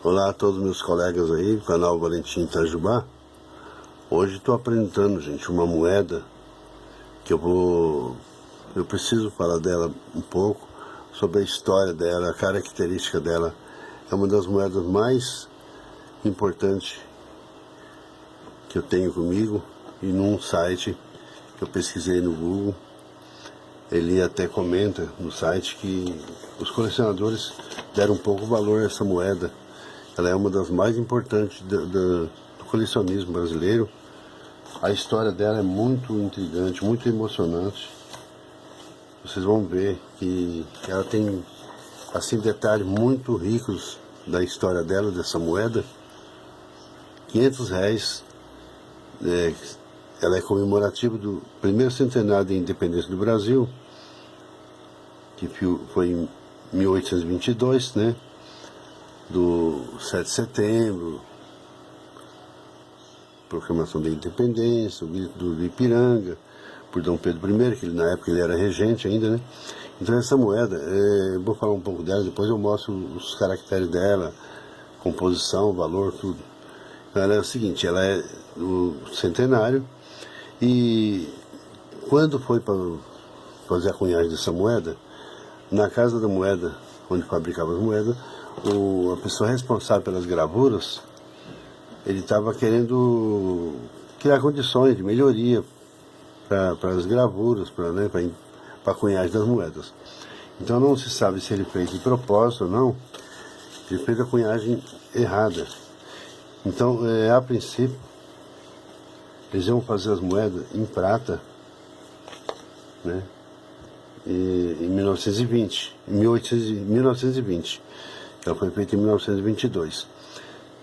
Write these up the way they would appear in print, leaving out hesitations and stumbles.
Olá a todos meus colegas aí do canal Valentim Itajubá. Hoje estou apresentando, gente, uma moeda que eu preciso falar dela um pouco, sobre a história dela, a característica dela. É uma das moedas mais importantes que eu tenho comigo, e num site que eu pesquisei no Google, ele até comenta no site que os colecionadores deram um pouco valor a essa moeda. Ela é uma das mais importantes do colecionismo brasileiro. A história dela é muito intrigante, muito emocionante. Vocês vão ver que ela tem assim detalhes muito ricos da história dela, dessa moeda. R$500, ela é comemorativa do primeiro centenário da independência do Brasil, que foi em 1822, né? Do 7 de setembro, proclamação da independência, o grito do Ipiranga, por Dom Pedro I, que na época ele era regente ainda, né? Então essa moeda, eu vou falar um pouco dela, depois eu mostro os caracteres dela, composição, valor, tudo. Ela é o seguinte, ela é do centenário, e quando foi para fazer a cunhagem dessa moeda, na Casa da Moeda, onde fabricava as moedas, a pessoa responsável pelas gravuras, ele estava querendo criar condições de melhoria para as gravuras, para a cunhagem das moedas. Então não se sabe se ele fez de propósito ou não, ele fez a cunhagem errada. Então, a princípio, eles iam fazer as moedas em prata, né? Em 1920, 1920. Ela foi feita em 1922.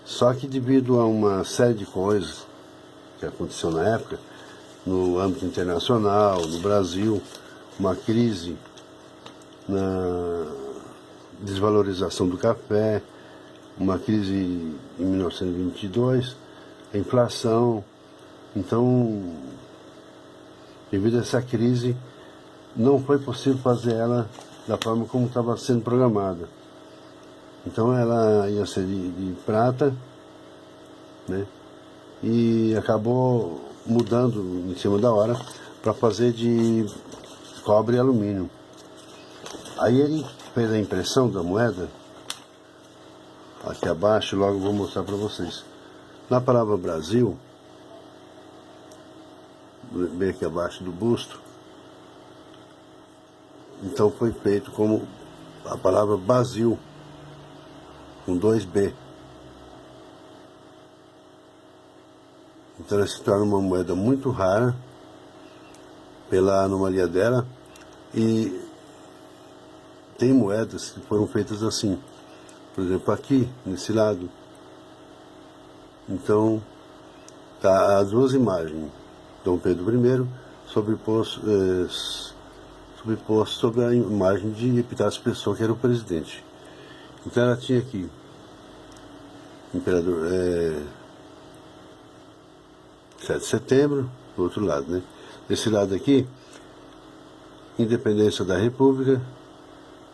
Só que devido a uma série de coisas que aconteceu na época, no âmbito internacional, no Brasil, uma crise na desvalorização do café, uma crise em 1922, a inflação. Então, devido a essa crise, não foi possível fazer ela da forma como estava sendo programada. Então ela ia ser de prata, né? E acabou mudando em cima da hora para fazer de cobre e alumínio. Aí ele fez a impressão da moeda, aqui abaixo, logo vou mostrar para vocês. Na palavra Brasil, bem aqui abaixo do busto, então foi feito como a palavra Brasil, com 2B. Então ela se torna uma moeda muito rara pela anomalia dela, e tem moedas que foram feitas assim, por exemplo aqui, nesse lado. Então tá as duas imagens, Dom Pedro I sobreposto sobre a imagem de Epitácio Pessoa, que era o presidente. Então ela tinha aqui imperador 7 de setembro, do outro lado, né? Desse lado aqui, independência da República.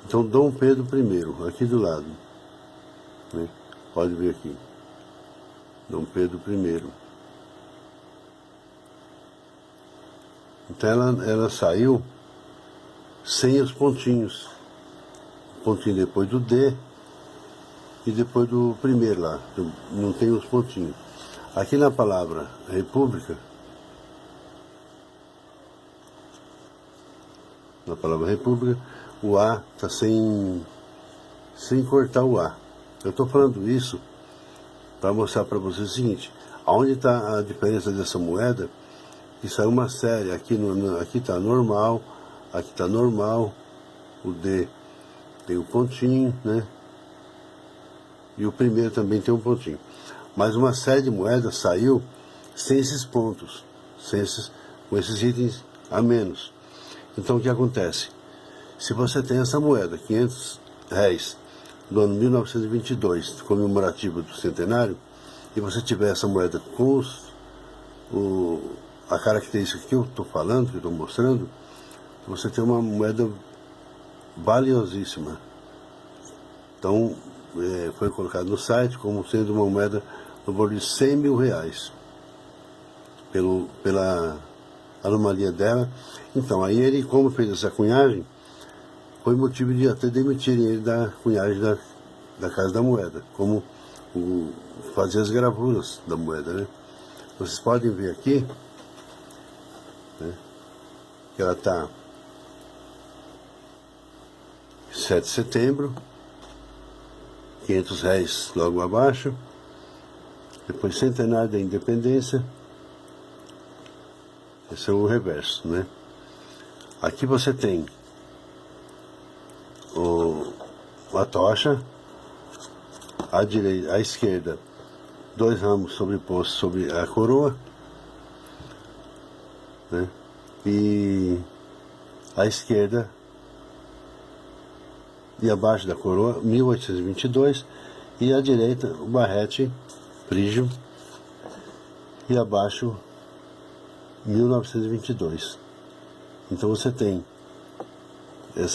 Então Dom Pedro I, aqui do lado, né? Pode ver aqui, Dom Pedro I. Então ela saiu sem os pontinhos, pontinho depois do D e depois do primeiro lá, não tem os pontinhos. Aqui na palavra República, o A está sem cortar o A. Eu estou falando isso para mostrar para vocês o seguinte: aonde está a diferença dessa moeda? Isso é uma série, aqui está normal, aqui está normal, o D tem o pontinho, né? E o primeiro também tem um pontinho. Mas uma série de moedas saiu sem esses pontos, com esses itens a menos. Então o que acontece? Se você tem essa moeda, R$500, do ano 1922, comemorativa do centenário, e você tiver essa moeda com a característica que eu estou falando, que eu estou mostrando, você tem uma moeda valiosíssima. Então, foi colocado no site como sendo uma moeda no valor de 100 mil reais, pela anomalia dela. Então, aí ele, como fez essa cunhagem, foi motivo de até demitirem ele da cunhagem da Casa da Moeda, como fazer as gravuras da moeda, né? Vocês podem ver aqui, né, que ela está 7 de setembro, 500 réis logo abaixo, depois centenário da independência, esse é o reverso, né? Aqui você tem a tocha, à esquerda, 2 ramos sobrepostos sobre a coroa, né? E à esquerda e abaixo da coroa, 1822, e à direita o barrete frígio, e abaixo 1922. Então você tem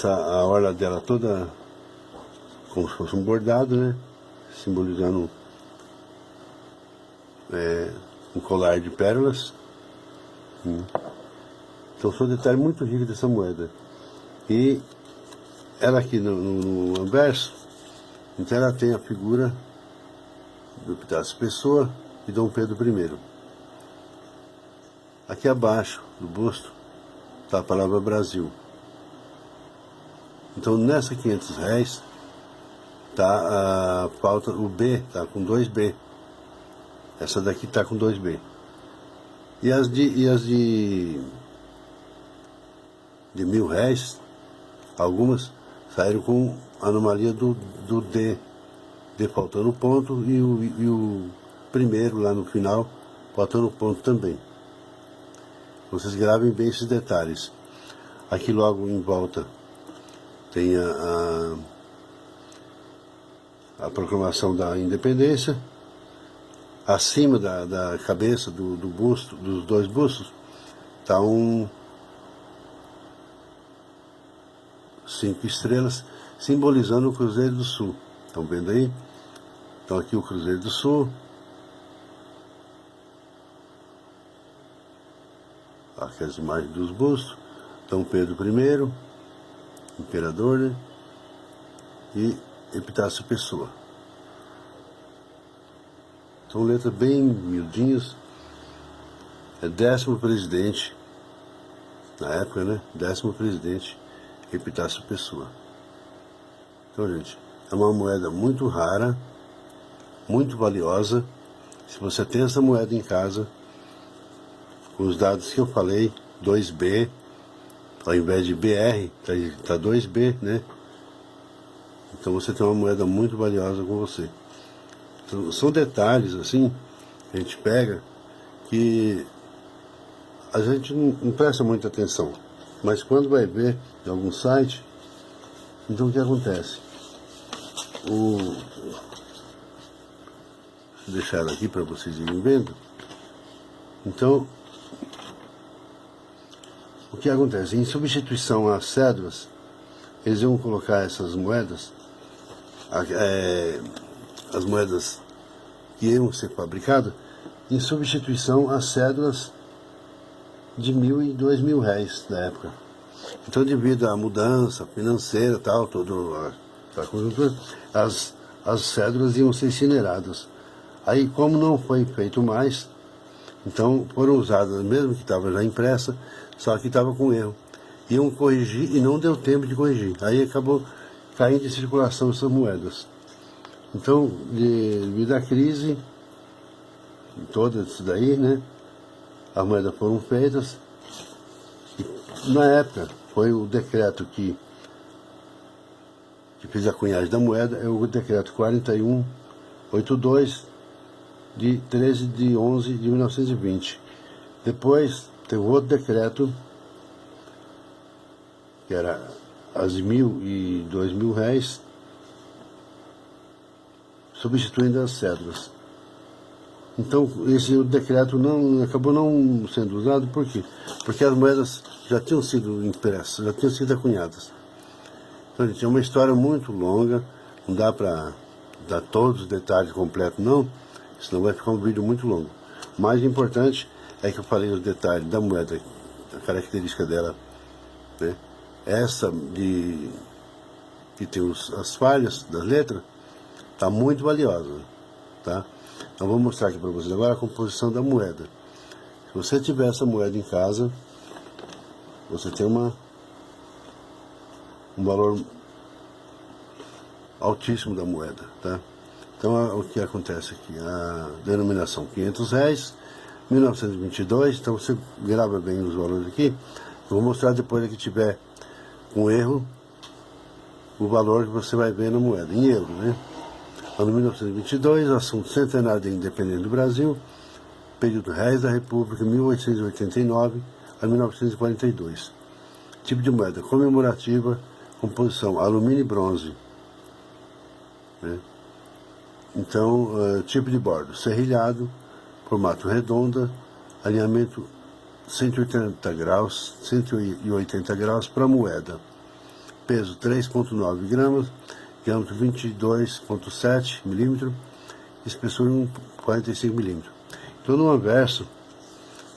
a orla dela toda como se fosse um bordado, né? Simbolizando um colar de pérolas. Então foi um detalhe muito rico dessa moeda. E ela aqui no anverso, então ela tem a figura do Epitácio Pessoa e Dom Pedro I. Aqui abaixo do busto está a palavra Brasil. Então nessa 500 réis está a pauta, o B está com 2B. Essa daqui está com 2B. E as de 1.000 réis, algumas saíram com anomalia do D faltando ponto, e o primeiro lá no final faltando ponto também. Vocês gravem bem esses detalhes. Aqui logo em volta tem a proclamação da independência. Acima da cabeça do busto, dos 2 bustos, está 5 estrelas, simbolizando o Cruzeiro do Sul. Estão vendo aí? Então aqui o Cruzeiro do Sul. Aqui as imagens dos bustos. Dom Pedro I, imperador, né? E Epitácio Pessoa. São letras bem miudinhas. É 10º presidente, na época, né? 10º presidente, Epitácio Pessoa. Então, gente, é uma moeda muito rara, muito valiosa. Se você tem essa moeda em casa, com os dados que eu falei, 2B, ao invés de BR, tá 2B, né? Então você tem uma moeda muito valiosa com você. Então, são detalhes assim, a gente pega, que a gente não presta muita atenção. Mas quando vai ver em algum site, então o que acontece? Vou deixar ela aqui para vocês irem vendo. Então, o que acontece? Em substituição às cédulas, eles iam colocar essas moedas, as moedas que iam ser fabricadas, em substituição às cédulas de 1.000 e 2.000 réis da época. Então, devido à mudança financeira, tal, toda a conjuntura, as cédulas iam ser incineradas. Aí, como não foi feito mais, então foram usadas, mesmo que estava já impressa, só que estava com erro. Iam corrigir e não deu tempo de corrigir. Aí acabou caindo de circulação essas moedas. Então, devido à crise, toda isso daí, né, as moedas foram feitas. E, na época, foi o decreto que fez a cunhagem da moeda, é o decreto 4182, de 13 de 11 de 1920. Depois, teve outro decreto, que era as 1.000 e 2.000 réis, substituindo as cédulas. Então, esse decreto acabou não sendo usado, por quê? Porque as moedas já tinham sido impressas, já tinham sido acunhadas. Então, gente, é uma história muito longa, não dá para dar todos os detalhes completos não, senão vai ficar um vídeo muito longo. O mais importante é que eu falei os detalhes da moeda, a característica dela, né? Essa que tem as falhas das letras, tá muito valiosa, tá? Então vou mostrar aqui para vocês agora a composição da moeda. Se você tiver essa moeda em casa, você tem um valor altíssimo da moeda, tá? Então o que acontece aqui? A denominação R$500, 1922, então você grava bem os valores aqui. Eu vou mostrar depois que tiver com erro o valor que você vai ver na moeda, em euro, né? Ano 1922, assunto centenário da independência do Brasil, período Reis da República, 1889 a 1942. Tipo de moeda comemorativa, composição alumínio e bronze, né? Então, tipo de bordo, serrilhado, formato redonda, alinhamento 180 graus, 180 graus para moeda. Peso 3,9 gramas, diâmetro 22,7 milímetros, espessura 45 milímetros. Então, no anverso,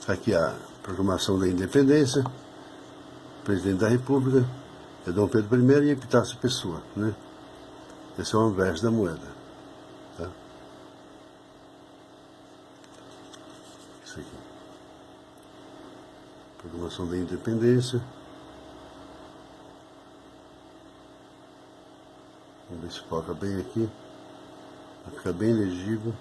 aqui a proclamação da independência, presidente da República, é Dom Pedro I e Epitácio Pessoa, né? Esse é o anverso da moeda, tá? Isso aqui. Proclamação da independência. Vamos ver se foca bem aqui. Vai ficar bem legível.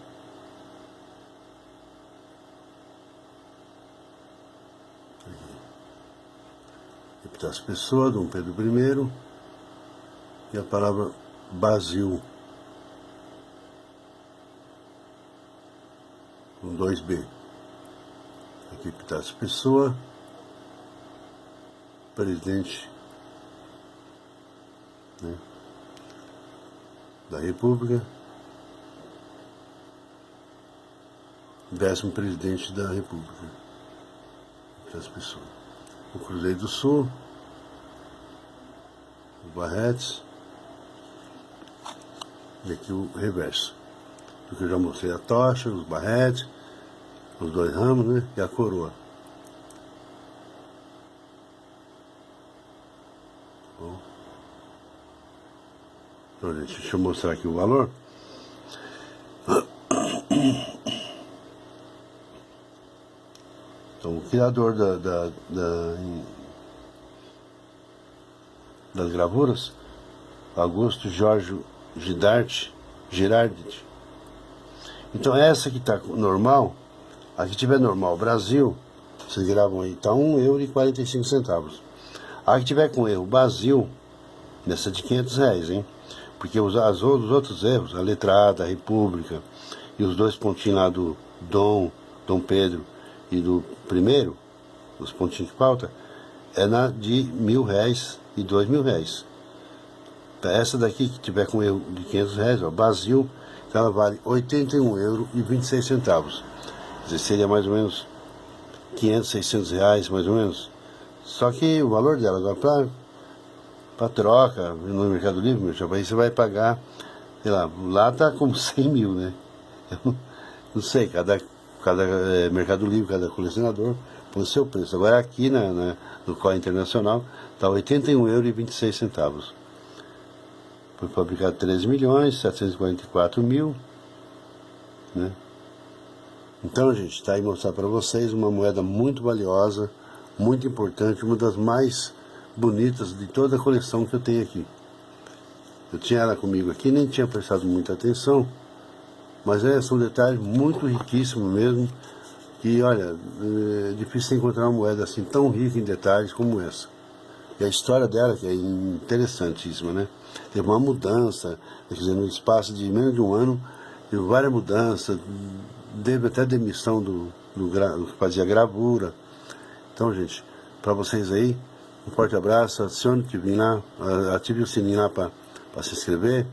Epitácio Pessoa, Dom Pedro I. E a palavra Brasil, com 2B. Aqui Epitácio Pessoa, presidente, né, da República, 10º presidente da República, Epitácio Pessoa. O Cruzeiro do Sul, os barretes, e aqui o reverso, porque eu já mostrei a tocha, os barretes, os dois ramos, né, e a coroa. Bom. Então, gente, deixa eu mostrar aqui o valor. Então, o criador das gravuras, Augusto Jorge Girardi. Então, essa que está normal, a que tiver normal Brasil, vocês gravam aí, está €1,45. A que tiver com erro Brasil, nessa de R$500, hein? Porque os outros erros, a letra A da República e os dois pontinhos lá do Dom Pedro e do primeiro, os pontinhos que faltam, é na de R$1.000 e R$2.000. Então, essa daqui que tiver com erro de R$500, ó, Brasil, então ela vale €81,26. Quer dizer, seria mais ou menos R$500, R$600, mais ou menos. Só que o valor dela agora para troca no Mercado Livre, meu chapa, aí você vai pagar, sei lá tá como 100 mil, né? Eu não sei, cada Mercado Livre, cada colecionador põe o seu preço. Agora aqui no COI Internacional está €81,26. Foi fabricado 13.744.000, né? Então, gente, está aí mostrar para vocês uma moeda muito valiosa, muito importante, uma das mais bonitas de toda a coleção que eu tenho aqui. Eu tinha ela comigo aqui, nem tinha prestado muita atenção, mas são detalhes muito riquíssimos mesmo, e olha, é difícil encontrar uma moeda assim tão rica em detalhes como essa. E a história dela, que é interessantíssima, né? Teve uma mudança, quer dizer, no espaço de menos de um ano, teve várias mudanças, teve até demissão do que fazia gravura. Então, gente, para vocês aí, um forte abraço, ative o sininho lá para se inscrever,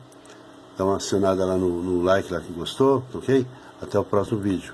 dá uma acionada lá no like lá que gostou, ok? Até o próximo vídeo.